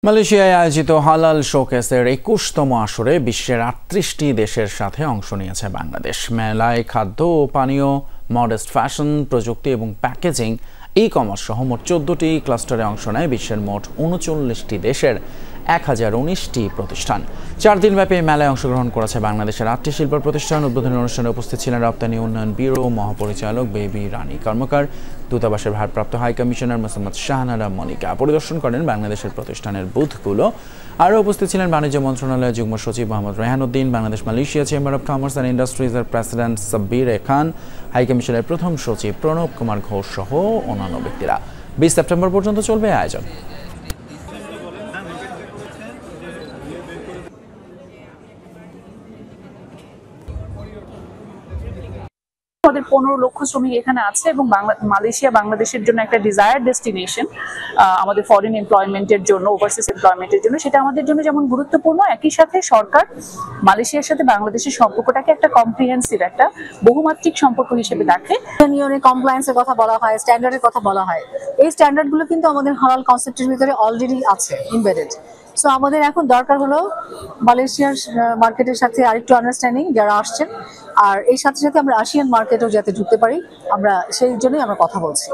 মালয়েশিয়ায় আয়োজিত হালাল শোকেসের ২১তম আসরে বিশ্বের ৩৮টি দেশের সাথে অংশ নিয়েছে বাংলাদেশ। মেলায় খাদ্য ও পানীয়, মডেস্ট ফ্যাশন, প্রযুক্তি এবং প্যাকেজিং, ই-কমার্স সহ মোট ১৪টি ক্লাস্টারে অংশ নেয় বিশ্বের মোট ৩৯টি দেশের ১,০১৯টি প্রতিষ্ঠান। ৪ দিনব্যাপী মেলায় অংশগ্রহণ করেছে বাংলাদেশের ৮টি শিল্প প্রতিষ্ঠান। উদ্বোধনী অনুষ্ঠানে উপস্থিত ছিলেন রপ্তানি উন্নয়ন ব্যুরো মহাপরিচালক বেবি রানী কর্মকার, দূতাবাসের ভারপ্রাপ্ত হাই কমিশনার মোসাম্মদ শাহনারা মনিকা। পরিদর্শন করেন বাংলাদেশের প্রতিষ্ঠানের বুথগুলো। আরও উপস্থিত ছিলেন বাণিজ্য মন্ত্রণালয়ের যুগ্ম সচিব Mohammad Rehan Uddin, Bangladesh Malaysia chamber of commerce and ইন্ডাস্ট্রিজের প্রেসিডেন্ট সাব্বির খান, হাই কমিশনের প্রথম সচিব প্রণব কুমার ঘোষ সহ অন্যান্য ব্যক্তিরা। ২০ সেপ্টেম্বর পর্যন্ত চলবে আয়োজন। আমাদের ১৫ লক্ষ শ্রমিক এখানে আছে এবং মালয়েশিয়া বাংলাদেশের জন্য একটা ডিজায়ার ডেস্টিনেশন আমাদের ফরেন এমপ্লয়মেন্টের জন্য, ওভারসিজ এমপ্লয়মেন্টের জন্য। সেটা আমাদের জন্য যেমন গুরুত্বপূর্ণ, একই সাথে সরকার মালয়েশিয়ার সাথে বাংলাদেশের সম্পর্কটাকে একটা কম্প্রিহেন্সিভ, একটা বহুমাত্রিক সম্পর্ক হিসেবে দেখে। ইউনিয়নের কমপ্লায়েন্সের কথা বলা হয়, স্ট্যান্ডার্ডের কথা বলা হয়। এই স্ট্যান্ডার্ডগুলো কিন্তু আমাদের হালাল কনসেপ্টের ভিতরে অলরেডি আছে ইমবেডেড। সো আমাদের এখন দরকার হলো মালয়েশিয়ার মার্কেটের সাথে আরেকটু আন্ডারস্ট্যান্ডিং যারা আসছেন, আর এই সাথে সাথে আমরা আসিয়ান মার্কেটেও যাতে ঢুকতে পারি, আমরা সেই জন্যই আমরা কথা বলছি।